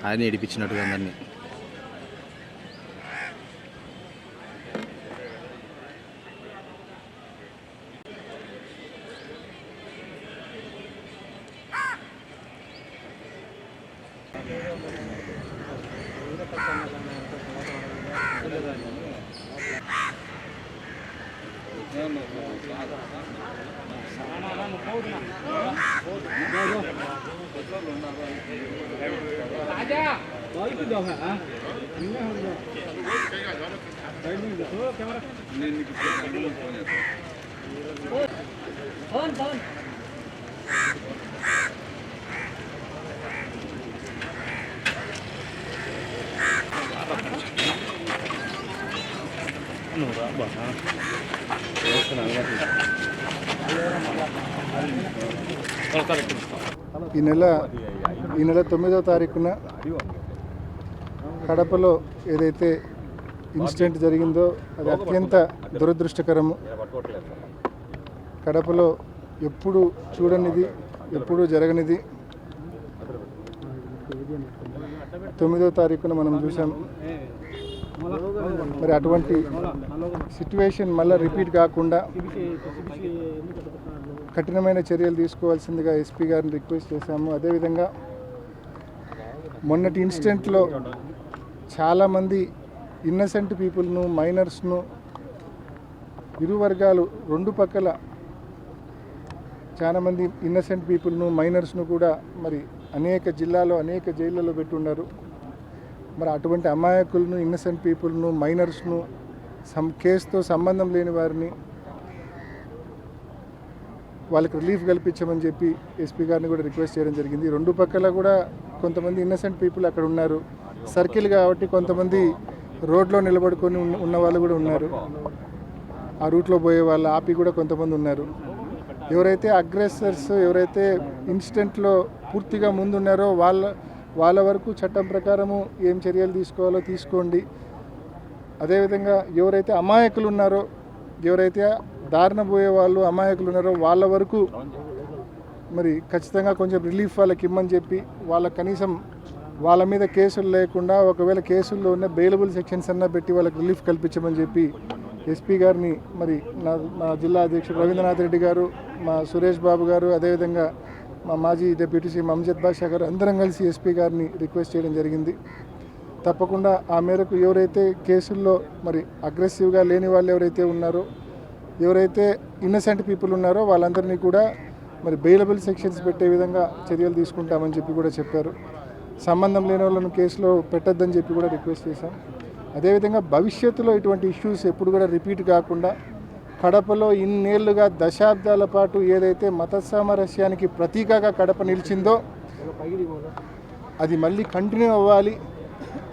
ఆయన ఏడిపించినట్టుగా అందరినీ. ఈ నెల 9వ తారీఖున కడపలో ఏదైతే ఇన్సిడెంట్ జరిగిందో అది అత్యంత దురదృష్టకరము. కడపలో ఎప్పుడు చూడనిది, ఎప్పుడు జరగనిది 9వ తారీఖున మనం చూసాం. మరి అటువంటి సిట్యువేషన్ మళ్ళీ రిపీట్ కాకుండా కఠినమైన చర్యలు తీసుకోవాల్సిందిగా ఎస్పీ గారిని రిక్వెస్ట్ చేశాము. అదేవిధంగా మొన్నటి ఇన్సిడెంట్లో చాలామంది ఇన్నసెంట్ పీపుల్ను, మైనర్స్ను, ఇరు వర్గాలు రెండు పక్కల చాలామంది ఇన్నసెంట్ పీపుల్ను, మైనర్స్ను కూడా మరి అనేక జిల్లాలో అనేక జైళ్ళలో పెట్టున్నారు. మరి అటువంటి అమాయకులను, ఇన్నసెంట్ పీపుల్ను, మైనర్స్ను, కేసుతో సంబంధం లేని వారిని వాళ్ళకి రిలీఫ్ కల్పించమని చెప్పి ఎస్పీ గారిని కూడా రిక్వెస్ట్ చేయడం జరిగింది. రెండు పక్కల కూడా కొంతమంది ఇన్నసెంట్ పీపుల్ అక్కడ ఉన్నారు. సర్కిల్ కాబట్టి కొంతమంది రోడ్లో నిలబడుకొని ఉన్న వాళ్ళు కూడా ఉన్నారు. ఆ రూట్లో పోయే వాళ్ళు ఆపి కూడా కొంతమంది ఉన్నారు. ఎవరైతే అగ్రెసర్స్, ఎవరైతే ఇన్సిడెంట్లో పూర్తిగా ముందున్నారో వాళ్ళ వరకు చట్టం ప్రకారము ఏం చర్యలు తీసుకోవాలో తీసుకోండి. అదేవిధంగా ఎవరైతే అమాయకులు ఉన్నారో, ఎవరైతే దారిన పోయే వాళ్ళు అమాయకులు ఉన్నారో వాళ్ళ వరకు మరి ఖచ్చితంగా కొంచెం రిలీఫ్ వాళ్ళకి ఇమ్మని చెప్పి, వాళ్ళకి కనీసం వాళ్ళ మీద కేసులు లేకుండా ఒకవేళ కేసుల్లో ఉన్న బెయిలబుల్ సెక్షన్స్ అన్నా పెట్టి వాళ్ళకి రిలీఫ్ కల్పించమని చెప్పి ఎస్పీ గారిని, మరి మా జిల్లా అధ్యక్షుడు రవీంద్రనాథ్ రెడ్డి గారు, మా సురేష్ బాబు గారు, అదేవిధంగా మా మాజీ డిప్యూటీ సీఎం అమ్జద్ బాషా గారు అందరం కలిసి ఎస్పీ గారిని రిక్వెస్ట్ చేయడం జరిగింది. తప్పకుండా ఆ మేరకు ఎవరైతే కేసుల్లో మరి అగ్రెసివ్గా లేని వాళ్ళు ఎవరైతే ఉన్నారో, ఎవరైతే ఇన్నసెంట్ పీపుల్ ఉన్నారో వాళ్ళందరినీ కూడా మరి బెయిలబుల్ సెక్షన్స్ పెట్టే విధంగా చర్యలు తీసుకుంటామని చెప్పి కూడా చెప్పారు. సంబంధం లేని వాళ్ళను కేసులో పెట్టొద్దని చెప్పి కూడా రిక్వెస్ట్ చేశాం. అదేవిధంగా భవిష్యత్తులో ఇటువంటి ఇష్యూస్ ఎప్పుడు కూడా రిపీట్ కాకుండా కడపలో ఇన్నేళ్లుగా దశాబ్దాల పాటు ఏదైతే మత సామరస్యానికి ప్రతీకగా కడప నిలిచిందో అది మళ్ళీ కంటిన్యూ అవ్వాలి.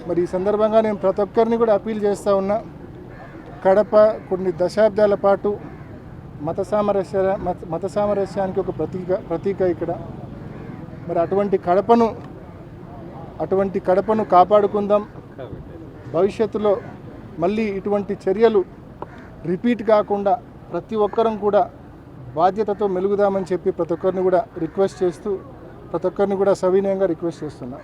మరి ఈ సందర్భంగా నేను ప్రతి ఒక్కరిని కూడా అపీల్ చేస్తూ ఉన్నా. కడప కొన్ని దశాబ్దాల పాటు మత సామరస్యానికి ఒక ప్రతీక ఇక్కడ. మరి అటువంటి కడపను కాపాడుకుందాం. భవిష్యత్తులో మళ్ళీ ఇటువంటి చర్యలు రిపీట్ కాకుండా ప్రతి ఒక్కరం కూడా బాధ్యతతో మెలుగుదామని చెప్పి ప్రతి ఒక్కరిని కూడా రిక్వెస్ట్ చేస్తూ, ప్రతి ఒక్కరిని కూడా సవినయంగా రిక్వెస్ట్ చేస్తున్నా.